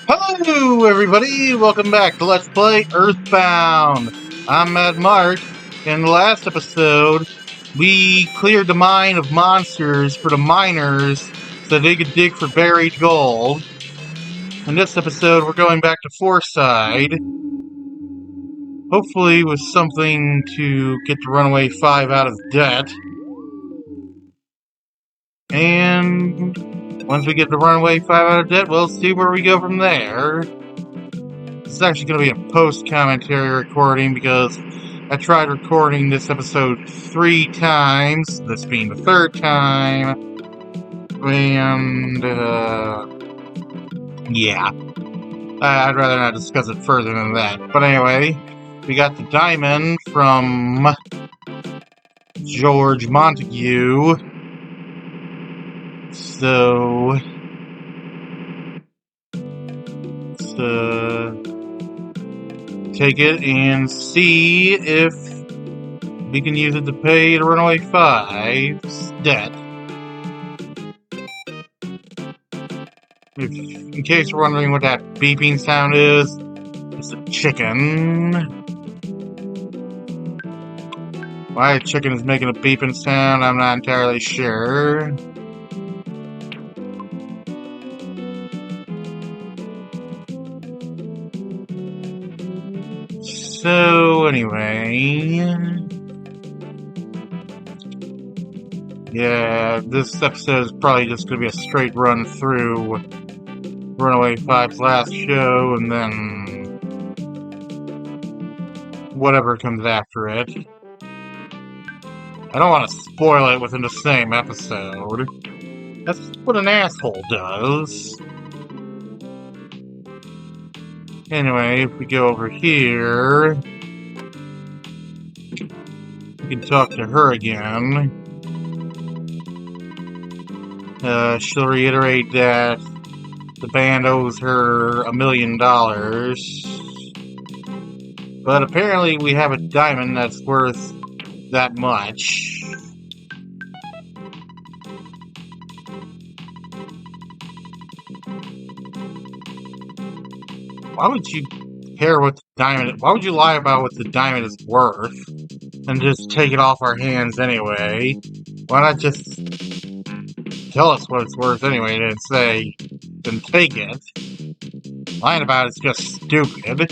Hello, everybody! Welcome back to Let's Play EarthBound! I'm Mad Mark. In the last episode, we cleared the mine of monsters for the miners so they could dig for buried gold. In this episode, we're going back to Fourside, hopefully with something to get the Runaway Five out of debt. And once we get the Runaway Five out of debt, we'll see where we go from there. This is actually going to be a post-commentary recording because I tried recording this episode 3 times, this being the 3rd time, and, yeah. I'd rather not discuss it further than that. But anyway, we got the diamond from George Montague, so let's, take it and see if we can use it to pay the Runaway Five's debt. In case you're wondering what that beeping sound is, it's a chicken. Why a chicken is making a beeping sound, I'm not entirely sure. So, anyway... yeah, this episode is probably just going to be a straight run through Runaway Five's last show, and then whatever comes after it. I don't want to spoil it within the same episode. That's what an asshole does. Anyway, if we go over here, we can talk to her again. She'll reiterate that the band owes her $1 million. But apparently we have a diamond that's worth that much. Why would you care what the diamond... why would you lie about what the diamond is worth and just take it off our hands anyway? Why not just tell us what it's worth anyway and say, then take it? Lying about it's just stupid.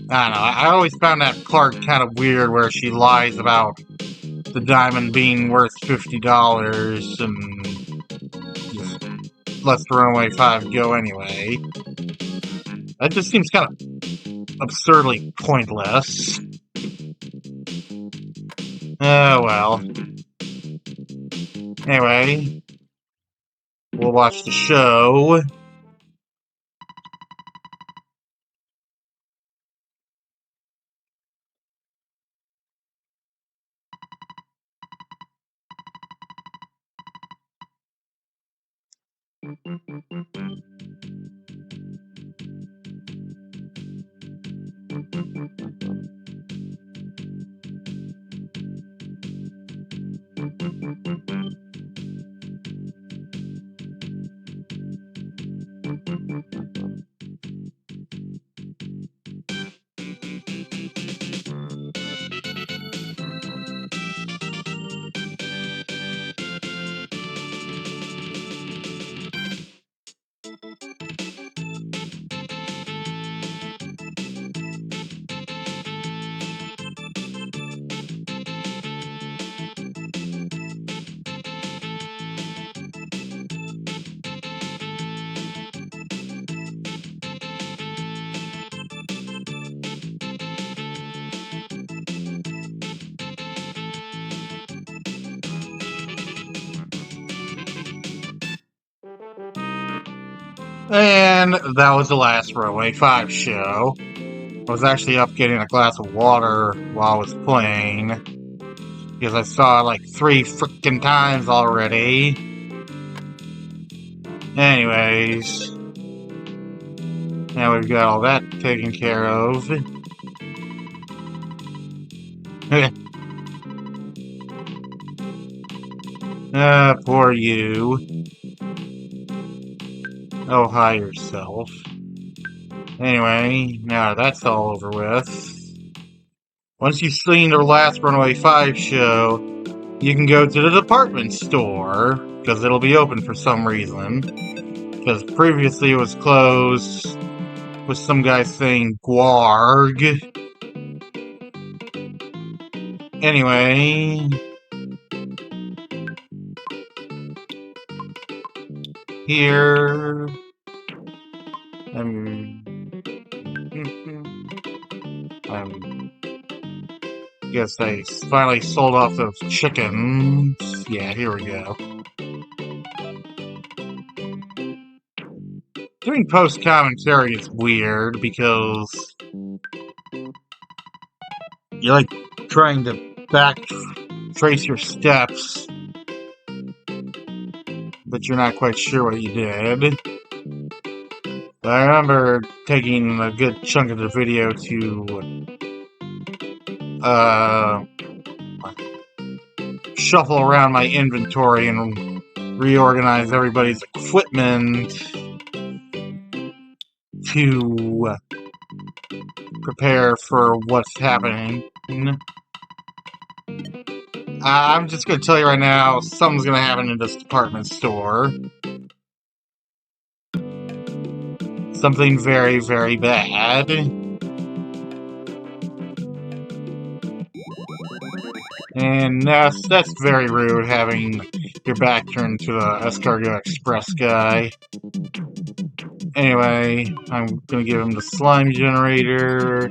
I don't know, I always found that part kind of weird where she lies about the diamond being worth $50 and just lets the Runaway Five go anyway. That just seems kind of absurdly pointless. Oh well. Anyway, we'll watch the show. And that was the last Runaway Five show. I was actually up getting a glass of water while I was playing, because I saw it like 3 freaking times already. Anyways, now we've got all that taken care of. Poor you. Oh, hi yourself. Anyway, now that's all over with. Once you've seen the last Runaway 5 show, you can go to the department store, because it'll be open for some reason. Because previously it was closed, with some guy saying Gwarg. Anyway, here, guess I finally sold off those chickens. Yeah, here we go. Doing post commentary is weird because you're like trying to trace your steps, but you're not quite sure what you did. But I remember taking a good chunk of the video to shuffle around my inventory and reorganize everybody's equipment to prepare for what's happening. I'm just going to tell you right now, something's going to happen in this department store. Something very, very bad. And that's very rude, having your back turned to the Escargot Express guy. Anyway, I'm going to give him the slime generator,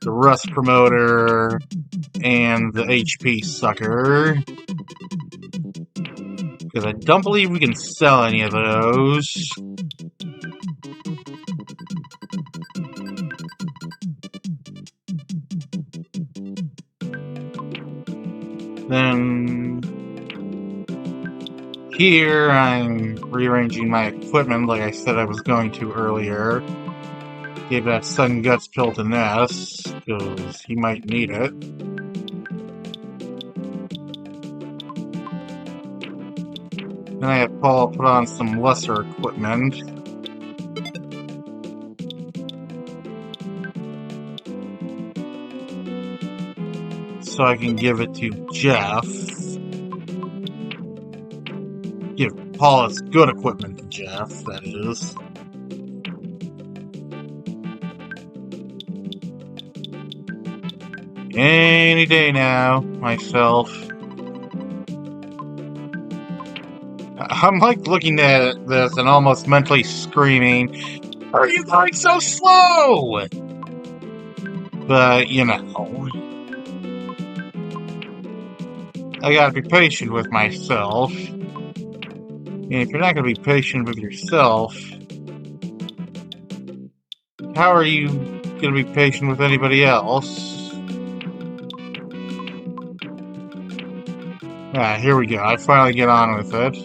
the rust promoter, and the HP sucker. Because I don't believe we can sell any of those. Then here I'm rearranging my equipment like I said I was going to earlier. Gave that Sun Guts pill to Ness, because he might need it. Then I have Paul put on some lesser equipment. So I can give it to Jeff. Give Paul's good equipment to Jeff, that is. Any day now, myself. I'm like looking at this and almost mentally screaming, "Are you going so slow?" But, you know, I gotta be patient with myself. And if you're not gonna be patient with yourself, how are you gonna be patient with anybody else? Ah, here we go. I finally get on with it.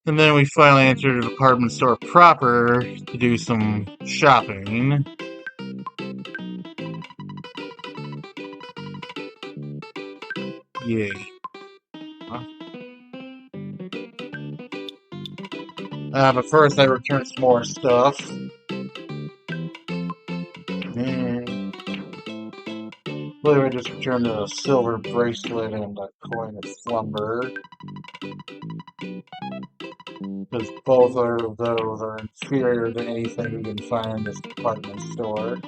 And then we finally enter the department store proper to do some shopping. Yay. But first I return some more stuff. And I believe I just returned a silver bracelet and a coin of slumber. Because both of those are inferior to anything we can find in this department store.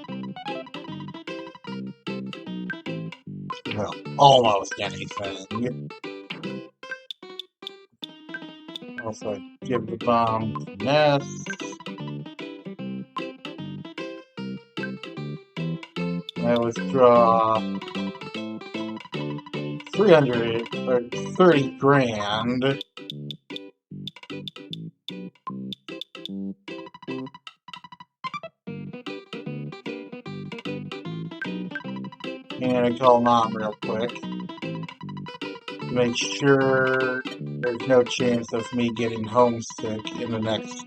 Well, almost anything. Also, I give the bomb to Ness. I withdraw 30 grand. And I call Mom real quick to make sure there's no chance of me getting homesick in the next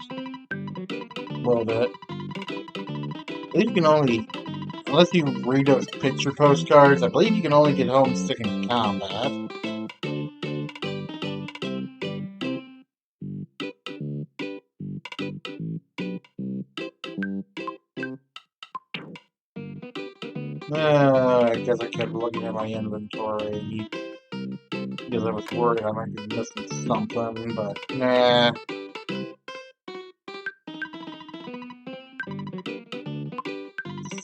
little bit. I think you can only unless you read those picture postcards, I believe you can only get homesick in combat. I guess I kept looking at my inventory because I was worried I might be missing something, but nah.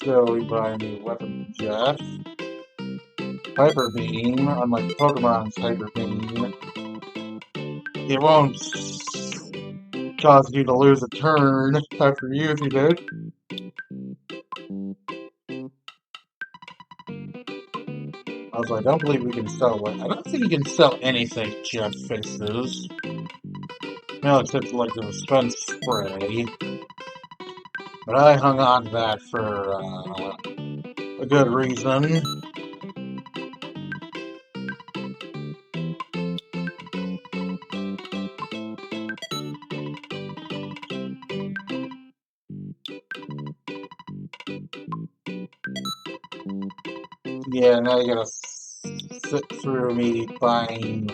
So we buy a new weapon, Jeff. Hyper Beam, unlike Pokemon's Hyper Beam, it won't cause you to lose a turn after using it. I was like, I don't believe we can sell it. I don't think you can sell anything Jeff faces. No, except like the suspense spray. But I hung on to that for a good reason. Yeah, now you gotta sit through me buying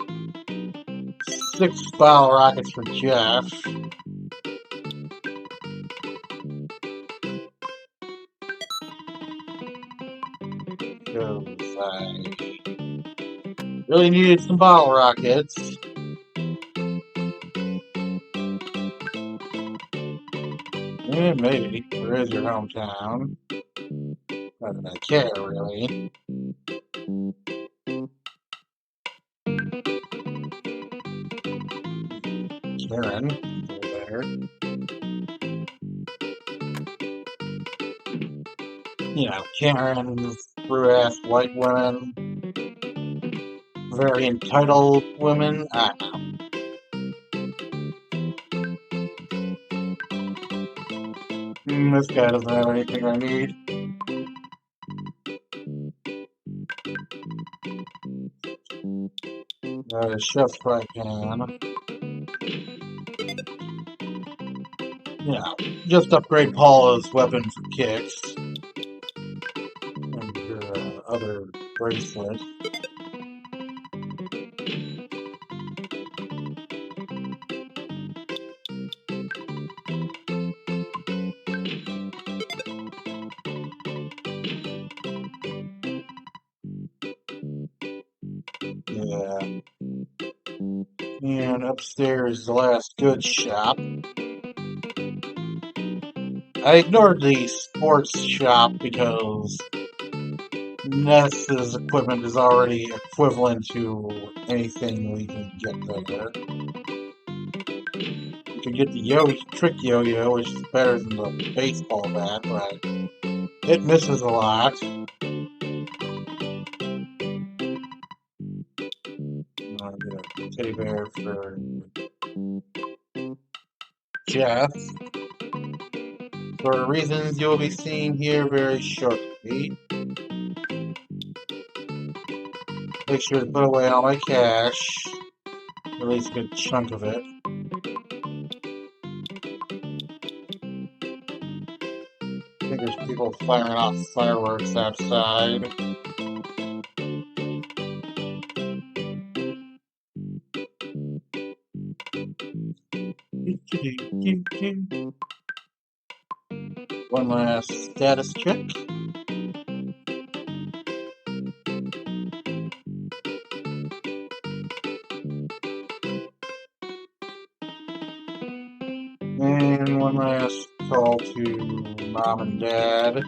6 bottle rockets for Jeff. Because I really needed some bottle rockets. Yeah, maybe. Where is your hometown? Not that I care, really. Karen, over there. You know, Karens, brew-ass white women, very entitled women. I don't know. This guy doesn't have anything I need. Chef's fry pan. Yeah, just upgrade Paula's weapon for kicks. And your other bracelet. Yeah. And upstairs is the last goods shop. I ignored the sports shop because Ness's equipment is already equivalent to anything we can get there. You can get the trick yo-yo, which is better than the baseball bat, but it misses a lot. I'll get a teddy bear for Jeff. For reasons you'll be seeing here very shortly. Make sure to put away all my cash. At least a good chunk of it. I think there's people firing off fireworks outside. One last status check. And one last call to Mom and Dad.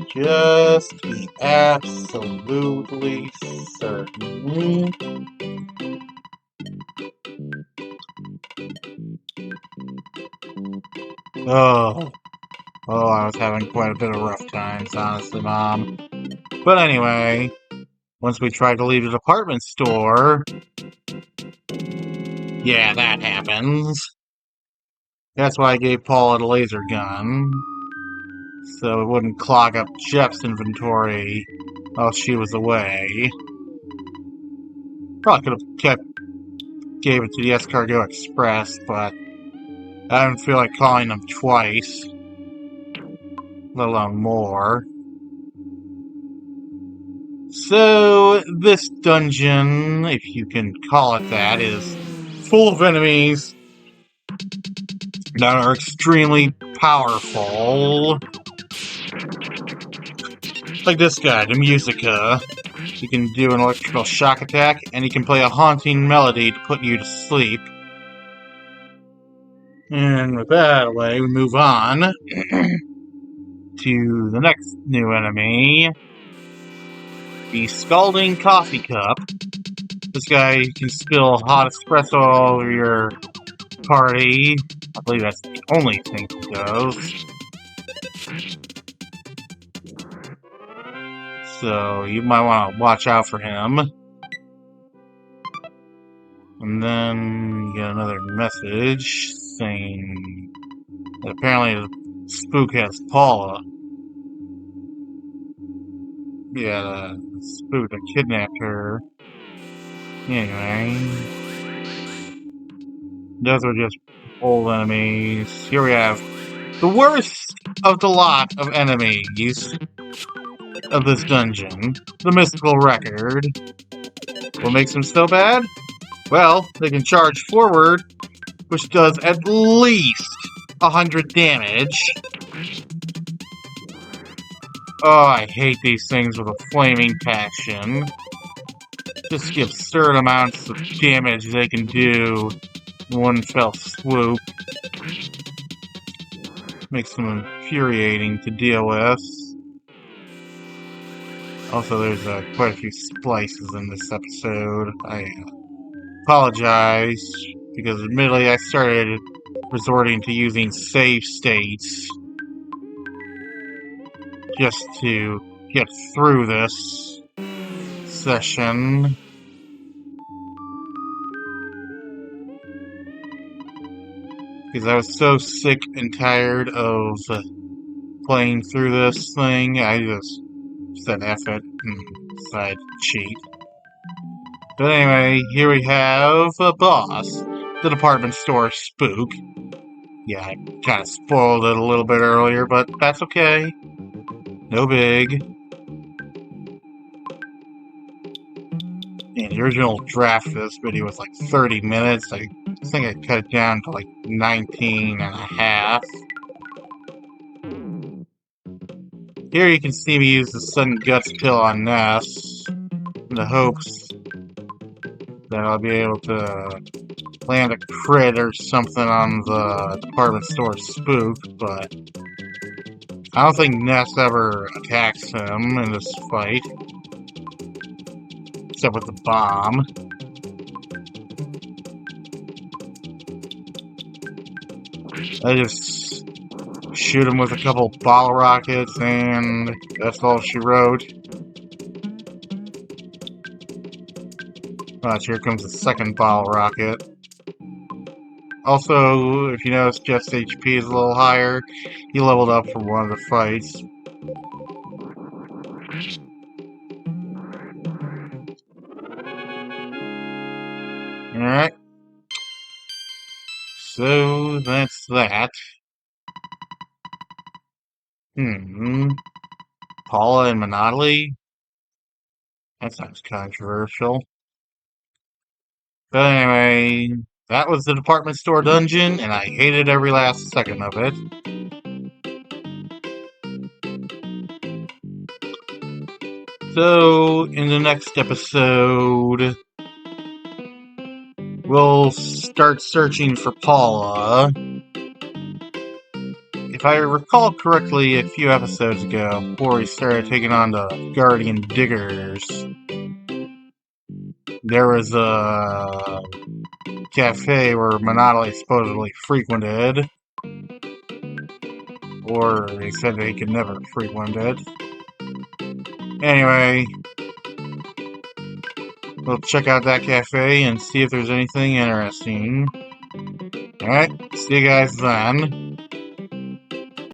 Just to be absolutely certain. Oh, I was having quite a bit of rough times, honestly, Mom. But anyway, once we tried to leave the department store, yeah, that happens. That's why I gave Paula the laser gun, so it wouldn't clog up Jeff's inventory while she was away. Probably could have gave it to the Escargot Express, but I didn't feel like calling them twice. let alone more. So, this dungeon, if you can call it that, is full of enemies that are extremely powerful. Like this guy, the Musica. He can do an electrical shock attack, and he can play a haunting melody to put you to sleep. And with that away, we move on to the next new enemy, the Scalding Coffee Cup. This guy can spill hot espresso all over your party. I believe that's the only thing he does. So you might want to watch out for him. And then you get another message saying that apparently the spook has Paula. Yeah, the spook that kidnapped her. Anyway, those are just old enemies. Here we have the worst of the lot of enemies of this dungeon, the Mystical Record. What makes them so bad? Well, they can charge forward, which does at least 100 damage. Oh, I hate these things with a flaming passion. Just the absurd amounts of damage they can do in one fell swoop. Makes them infuriating to deal with. Also, there's quite a few splices in this episode. I apologize, because admittedly I started resorting to using save states just to get through this session. Because I was so sick and tired of playing through this thing, I just said F it and decided to cheat. But anyway, here we have a boss, the department store spook. Yeah, I kind of spoiled it a little bit earlier, but that's okay. No big. And the original draft for this video was like 30 minutes. I think I cut it down to like 19 and a half. Here you can see me use the Sudden Guts pill on Ness in the hopes that I'll be able to land a crit or something on the department store spook, but I don't think Ness ever attacks him in this fight. Except with the bomb. I just shoot him with a couple bottle rockets, and that's all she wrote. Watch, here comes the second bottle rocket. Also, if you notice, Jeff's HP is a little higher. He leveled up for one of the fights. Alright. So, that's that. Paula and Monopoly? That sounds controversial. But anyway, that was the department store dungeon, and I hated every last second of it. So, in the next episode, we'll start searching for Paula. If I recall correctly, a few episodes ago, before we started taking on the Guardian Diggers, there was a cafe where Monopoly supposedly frequented. Or they said they could never frequent it. Anyway, we'll check out that cafe and see if there's anything interesting. Alright, see you guys then.